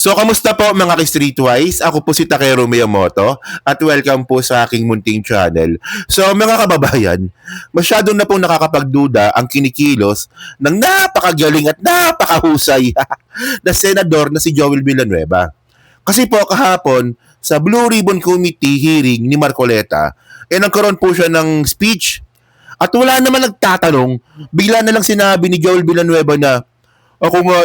So, kamusta po mga ka-Streetwise? Ako po si Takeru Miyamoto at welcome po sa aking munting channel. So, mga kababayan, masyado na pong nakakapagduda ang kinikilos ng napakagaling at napakahusay na senador na si Joel Villanueva. Kasi po kahapon, sa Blue Ribbon Committee hearing ni Marcoleta, nagkaroon po siya ng speech at wala naman nagtatanong, bigla na lang sinabi ni Joel Villanueva na, ako nga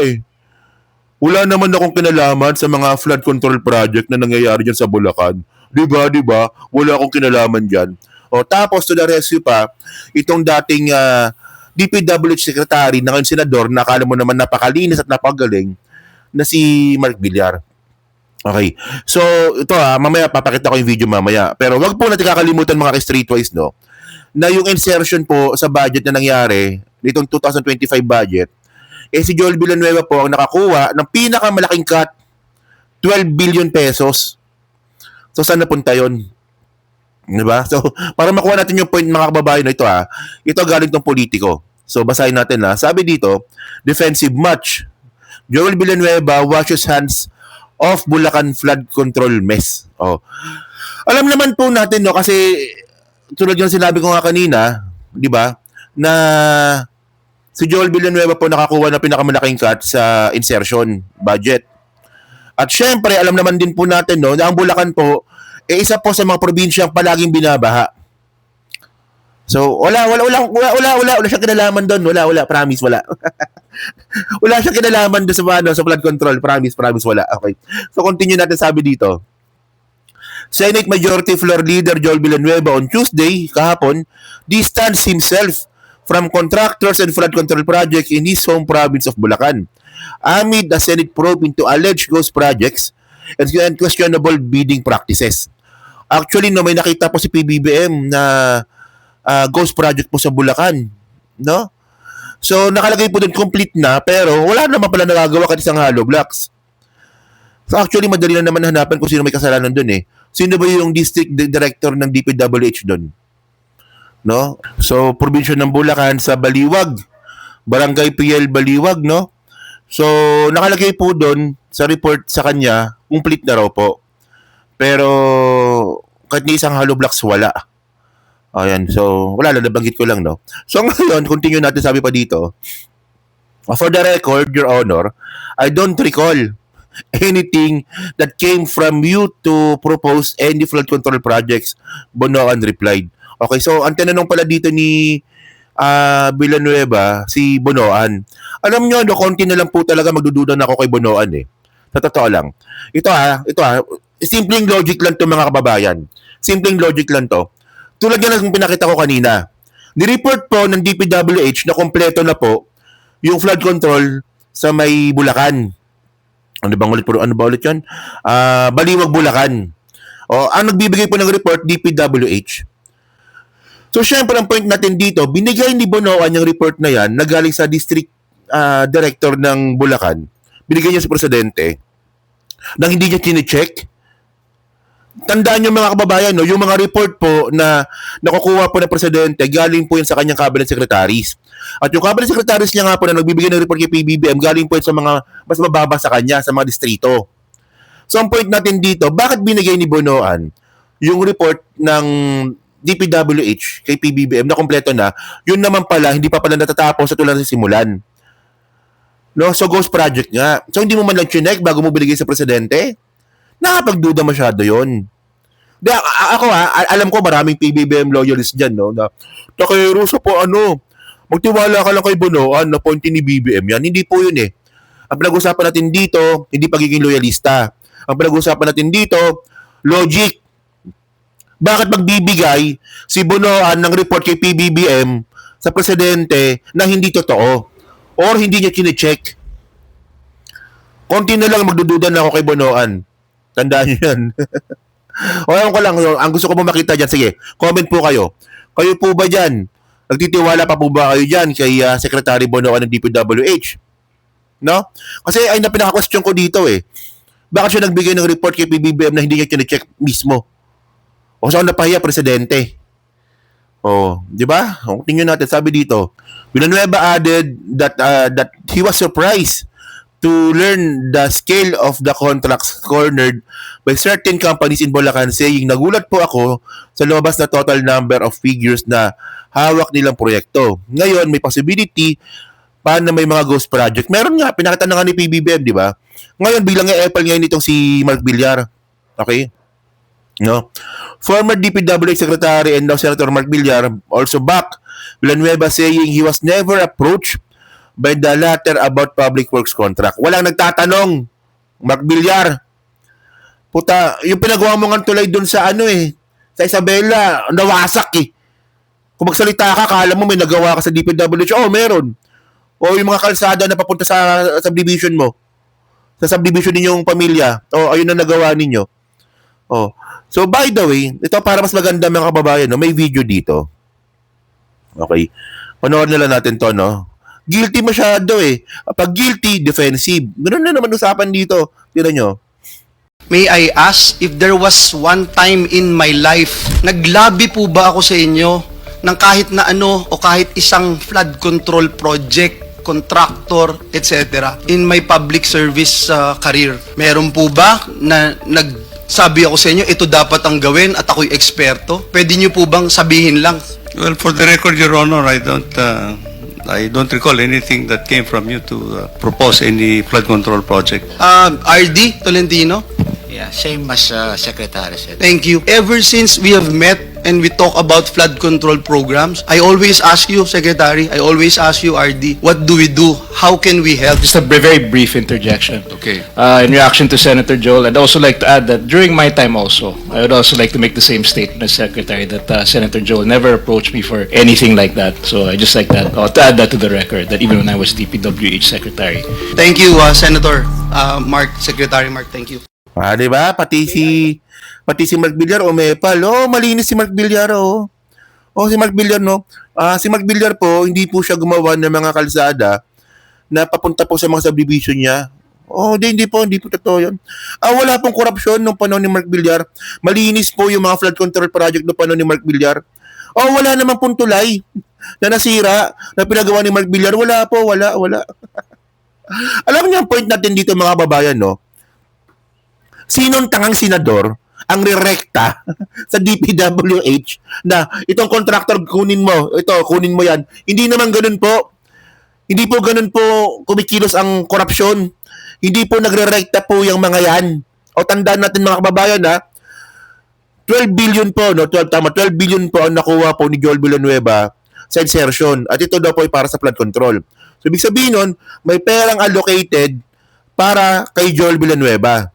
wala naman akong kinalaman sa mga flood control project na nangyayari dyan sa Bulacan. Di ba? Wala akong kinalaman dyan. O tapos to the rescue pa, itong dating DPWH Secretary na ngayon senador, na akala mo naman napakalinis at napagaling, na si Mark Villar. Okay. So, ito mamaya papakita ko yung video mamaya. Pero wag po natin kakalimutan mga ka-Streetwise, no, na yung insertion po sa budget na nangyari, nitong 2025 budget, si Joel Villanueva po ang nakakuha ng pinakamalaking cut, 12 billion pesos. So, saan napunta yun? Diba? So, para makuha natin yung point mga kababayan na ito ito galing tong politiko. So, basahin natin Sabi dito, defensive match. Joel Villanueva washes hands of Bulacan flood control mess. Alam naman po natin, no, kasi tulad yung sinabi ko nga kanina, di ba, na si Joel Villanueva po nakakuha ng pinakamalaking cut sa insertion budget. At syempre, alam naman din po natin, no, na ang Bulacan po, isa po sa mga probinsyang palaging binabaha. So, wala siyang kinalaman doon. Wala, promise, wala. Wala siyang kinalaman doon sa flood control. Promise, wala. Okay. So, continue natin, sabi dito. Senate Majority Floor Leader Joel Villanueva on Tuesday, kahapon, distanced himself from contractors and flood control projects in his home province of Bulacan, amid the Senate probe into alleged ghost projects and questionable bidding practices. Actually, no, may nakita po si PBBM na ghost project po sa Bulacan, no? So, nakalagay po doon complete na, pero wala naman pala nagagawa kahit isang hollow blocks. So, actually, madali na naman hanapan kung sino may kasalanan doon Sino ba yung district director ng DPWH doon? No? So, probinsya ng Bulacan sa Baliwag, Barangay PL Baliwag, no? So, nakalagay po doon sa report sa kanya, complete na raw po. Pero, kahit ni isang hollow blocks, wala. Ayan, so, wala lang, nabanggit ko lang, no? So, ngayon, continue natin, sabi pa dito, for the record, Your Honor, I don't recall anything that came from you to propose any flood control projects, Bonoan replied. Okay, so ang tinanong pala dito ni Villanueva, si Bonoan. Alam nyo, konti na lang po talaga magdududa na ako kay Bonoan Sa totoo lang. Ito simpleng logic lang to mga kababayan. Simpleng logic lang to. Tulad yan ng pinakita ko kanina. Ni-report po ng DPWH na kompleto na po yung flood control sa may Bulacan. Ano ba ulit yun? Baliwag, Bulacan. Ang nagbibigay po ng report, DPWH. So, syempre, ang point natin dito, binigay ni Bonoan yung report na yan na galing sa district director ng Bulacan. Binigay niya sa presidente nang hindi niya kine-check. Tandaan niyo mga kababayan, no, yung mga report po na nakukuha po ng presidente, galing po yun sa kanyang cabinet secretaries. At yung cabinet secretaries niya nga po na nagbibigay ng report kay PBBM, galing po yun sa mga mas mababa sa kanya, sa mga distrito. So, ang point natin dito, bakit binigay ni Bonoan yung report ng DPWH kay PBBM na kompleto na, yun naman pala, hindi pa pala natatapos sa tulad sa simulan. No? So, ghost project nga. So, hindi mo man lang chinek bago mo binigay sa presidente? Nakapagduda masyado yun. Ako alam ko maraming PBBM loyalists dyan, no? Na, Takeru, po magtiwala ka lang kay Bonoan na point ni BBM yan. Hindi po yun Ang pinag-usapan natin dito, hindi pagiging loyalista. Ang pinag-usapan natin dito, logic. Bakit magbibigay si Bonoan ng report kay PBBM sa presidente na hindi totoo or hindi niya kine-check? Konti na lang magdududa na ako kay Bonoan. Tandaan niyo yan. O ewan ko lang, ang gusto ko po makita dyan, sige, comment po kayo. Kayo po ba dyan? Nagtitiwala pa po ba kayo dyan kay Secretary Bonoan ng DPWH? No? Kasi ay na pinaka-question ko dito Bakit siya nagbigay ng report kay PBBM na hindi niya kine-check mismo? O saan napahiya, presidente? Di ba? Tingnan natin, sabi dito, Villanueva added that he was surprised to learn the scale of the contracts cornered by certain companies in Bulacan, saying, nagulat po ako sa lumabas na total number of figures na hawak nilang proyekto. Ngayon, may possibility pa na may mga ghost project. Meron nga, pinakita na nga ni PBBM, di ba? Ngayon, bilang Apple ngayon itong si Mark Villar. Okay? No? Former DPWH Secretary and now Senator Mark Villar also back Villanueva, saying he was never approached by the latter about public works contract. Walang nagtatanong, Mark Villar. Puta, yung pinagawa mo nga tulay dun sa sa Isabela, nawasak eh. Kung magsalita ka, kala mo may nagawa ka sa DPWH, meron. O yung mga kalsada na papunta sa subdivision mo, sa subdivision ninyong pamilya, ayun na nagawa ninyo. So by the way, ito para mas maganda mga kababayan, may video dito. Okay. Panoorin na lang natin to, no? Guilty masyado eh. Pag guilty, defensive. Ganun na naman usapan dito. Tira nyo. May I ask if there was one time in my life, naglabi po ba ako sa inyo ng kahit na ano o kahit isang flood control project, contractor, etc. in my public service career? Meron po ba na nagsabi ako sa inyo, ito dapat ang gawin at ako'y eksperto? Pwede nyo po bang sabihin lang? Well, for the record, Your Honor, I don't recall anything that came from you to propose any flood control project. RD Tolentino? Yeah, same as Secretary said. Thank you. Ever since we have met and we talk about flood control programs, I always ask you, Secretary, I always ask you, RD, what do we do? How can we help? Just a very brief interjection. Okay. In reaction to Senator Joel, I'd also like to add that during my time also, I would also like to make the same statement as Secretary that Senator Joel never approached me for anything like that. So I just like that, to add that to the record, that even when I was DPWH Secretary. Thank you, Senator Mark, Secretary Mark, thank you. Di ba? Pati si Mark Villar, umepal. Malinis si Mark Villar, si Mark Villar, no? Si Mark Villar po, hindi po siya gumawa ng mga kalsada na papunta po sa mga subdivision niya. Hindi po totoo yun. Wala pong korupsyon nung panahon ni Mark Villar. Malinis po yung mga flood control project nung panahon ni Mark Villar. Wala naman pong tulay na nasira na pinagawa ni Mark Villar. Wala po, wala. Alam niyo ang point natin dito mga babayan, no? Sinong tangang senador ang rirekta sa DPWH na itong contractor kunin mo yan. Hindi naman ganun po. Hindi po ganun po kumikilos ang korupsyon. Hindi po nagre-rekta po yung mga yan. Tandaan natin mga kababayan 12 billion po, 12 billion po ang nakuha po ni Joel Villanueva sa insertion. At ito daw po ay para sa flood control. So ibig sabihin nun, may perang allocated para kay Joel Villanueva.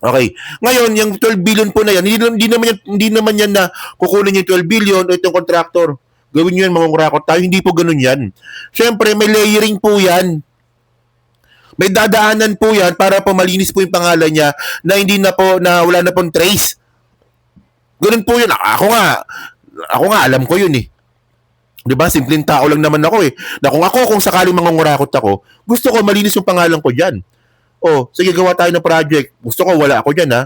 Okay. Ngayon, yung 12 billion po na yan, hindi naman yan na kukunin yung 12 billion o itong contractor. Gawin nyo yan, mangungurakot tayo. Hindi po ganun yan. Siyempre, may layering po yan. May dadaanan po yan para po malinis po yung pangalan niya na hindi na po, na wala na pong trace. Ganun po yun. Ako nga, alam ko yun eh. Diba? Simpleng tao lang naman ako eh. Na kung sakaling mangungurakot ako, gusto ko malinis yung pangalan ko dyan. Sige, gawa tayo ng project. Gusto ko, wala ako dyan,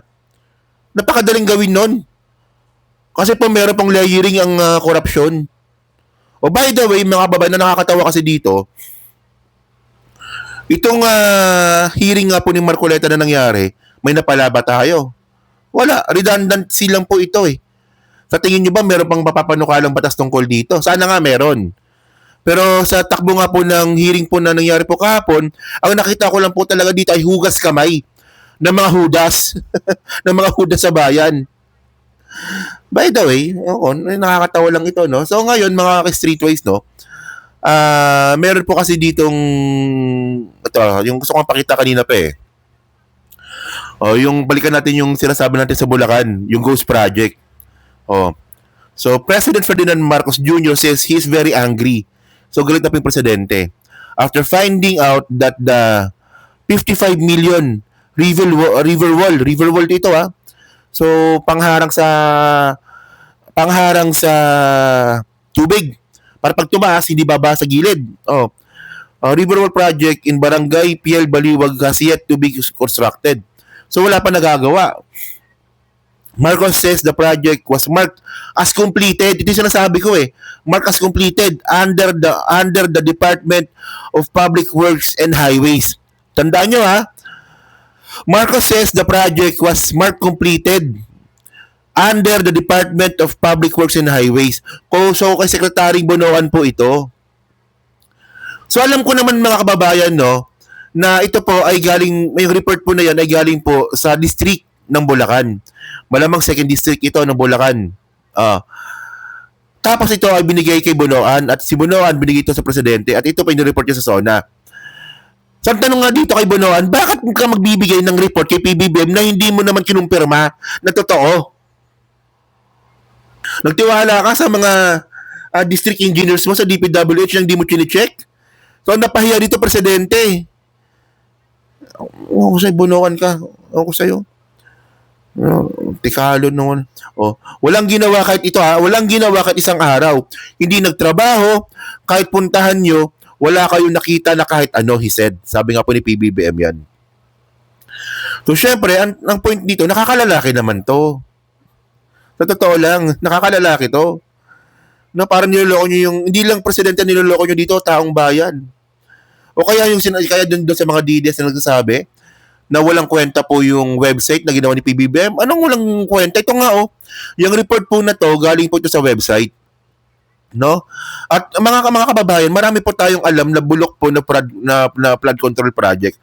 Napakadaling gawin nun. Kasi po, meron pong layering ang korupsyon. By the way, mga babae na nakakatawa kasi dito, itong hearing nga po ni Marcoleta na nangyari, may napala ba tayo? Wala. Redundancy lang po ito eh. Sa tingin nyo ba, meron pang mapapanukalang batas tungkol dito? Sana nga meron. Pero sa takbo nga po ng hearing po na nangyari po kahapon, ang nakita ko lang po talaga dito ay hugas kamay ng mga hudas. ng mga hudas sa bayan. By the way, nakakatawa lang ito, no? So ngayon, mga streetways, no? Meron po kasi ditong ito, yung gusto kong pakita kanina pa eh. Yung balikan natin yung sinasabi natin sa Bulacan, yung Ghost Project. So President Ferdinand Marcos Jr. says he is very angry. So galit na po yung presidente. After finding out that the 55 million river wall ito So pangharang sa tubig para pag tumaas hindi baba sa gilid. River wall project in Barangay PL Baliwag has yet to be constructed. So wala pa nagagawa. Marcos says the project was marked as completed. Ito yung sinasabi ko eh. Marked as completed under the Department of Public Works and Highways. Tandaan nyo ha, Marcos says the project was marked completed under the Department of Public Works and Highways. So kay Secretary Bonoan po ito. So alam ko naman mga kababayan, no, na ito po ay galing, yung report po na yan ay galing po sa district ng Bulacan. Malamang second district ito ng Bulacan. Tapos ito ay binigay kay Bonoan at si Bonoan binigay ito sa presidente at ito pa yung report niya sa SONA. So ang tanong nga dito kay Bonoan, bakit ka magbibigay ng report kay PBBM na hindi mo naman kinumpirma na totoo? Nagtiwala ka sa mga district engineers mo sa DPWH na hindi mo chine-check? So napahiya dito presidente. Ako sa'yo, Bonoan ka. Ako sa'yo. Tikalo naman. Walang ginawa kahit ito ha. Walang ginawa kahit isang araw. Hindi nagtrabaho. Kahit puntahan nyo, wala kayong nakita na kahit ano, he said. Sabi nga po ni PBBM yan. So syempre, ang point dito, nakakalalaki naman to. Sa totoo lang, nakakalalaki to. Na parang niloloko nyo yung, hindi lang presidente niloloko nyo dito, taong bayan. O kaya yung kaya doon sa mga DDS na nagsasabi na walang kwenta po yung website na ginawa ni PBBM. Anong walang kwenta? Ito nga yung report po na to, galing po ito sa website. No? At mga kababayan, marami po tayong alam na bulok po na flood control project.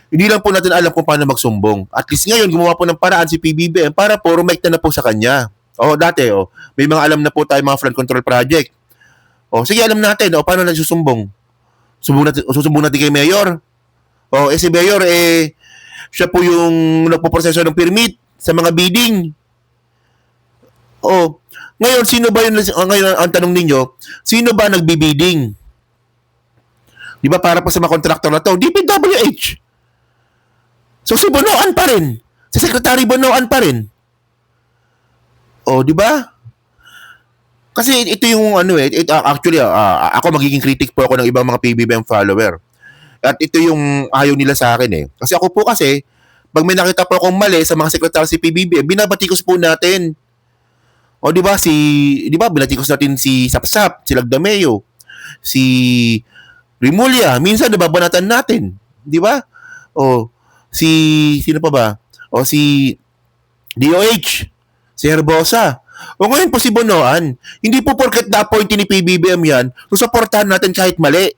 Hindi lang po natin alam kung paano magsumbong. At least ngayon, gumawa po ng paraan si PBBM para po rumekta na po sa kanya. Dati, may mga alam na po tayo mga flood control project. Sige, alam natin, paano na susumbong? Susumbong natin kay Mayor. Si Mayor, siya po yung nagpo-proseso ng permit sa mga bidding. Ngayon, sino ba yun? Ngayon, ang tanong ninyo, sino ba nagbibidding? Di ba para po sa mga kontraktor na to? DPWH. So si Bonoan pa rin. Si Secretary Bonoan pa rin. Di ba? Kasi ito yung actually ako magiging critic po ako ng ibang mga PBBM follower. At ito yung ayaw nila sa akin Kasi ako po kasi pag may nakita po akong mali sa mga sekretary si PBBM, binabatikos po natin. Di ba binatikos natin si Sapsap, si Lagdameo, si Rimulya, minsan nababanatan natin, di ba? Sino pa ba? Si DOH, si Herbosa. Ngayon po si Bonoan, hindi po porket na-appoint ni PBBM yan, susuportahan natin kahit mali.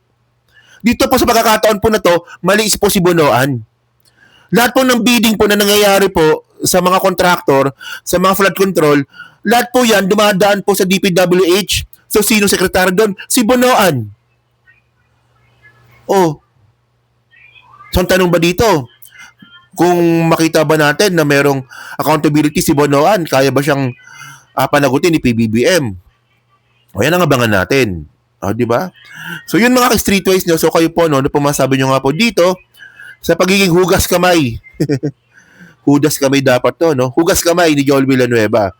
Dito po sa pagkakataon po na to, mali po si Bonoan. Lahat po ng bidding po na nangyayari po sa mga kontraktor, sa mga flood control, lahat po yan dumadaan po sa DPWH. So sino sekretary doon? Si Bonoan. So ang tanong ba dito? Kung makita ba natin na merong accountability si Bonoan, kaya ba siyang panagutin ni PBBM? Yan ang abangan natin. Di ba? So yun mga streetwise nyo. So kayo po, ano po masabi nyo nga po dito sa pagiging hugas kamay. Hugas kamay dapat to, no? Hugas kamay ni Joel Villanueva.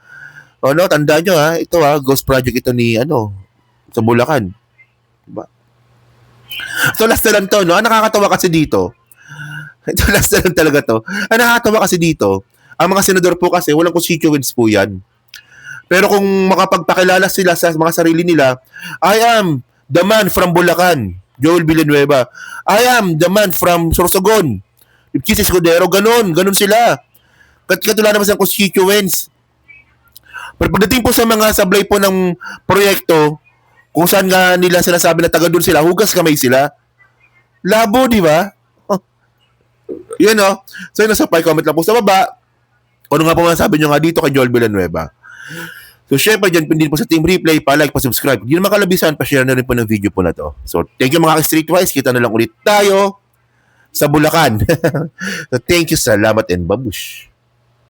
Tandaan nyo ito ghost project ito ni sa Bulacan. Diba? So last na lang to, no? Ang nakakatawa kasi dito, ito last na lang talaga to. Ang nakakatawa kasi dito, ang mga senador po kasi, walang constituents po yan. Pero kung makapagpakilala sila sa mga sarili nila, I am the man from Bulacan, Joel Villanueva. I am the man from Sorsogon, Chis Escudero. Ganon sila. Katulad naman sa constituents. Pero pagdating po sa mga sablay po ng proyekto, kung saan nga nila sinasabi na taga doon sila, hugas kamay sila. Labo, di ba? Yun So yun, sa comment lang po sa baba. Ano nga po masasabi nyo nga dito kay Joel Villanueva. So syempre dyan din po sa Team Replay, pa-like, pa-subscribe. Hindi naman kalabisan, pa-share na rin po ng video po na to. So thank you mga ka-streetwise. Kita na lang ulit tayo sa Bulacan. So thank you, salamat and babush.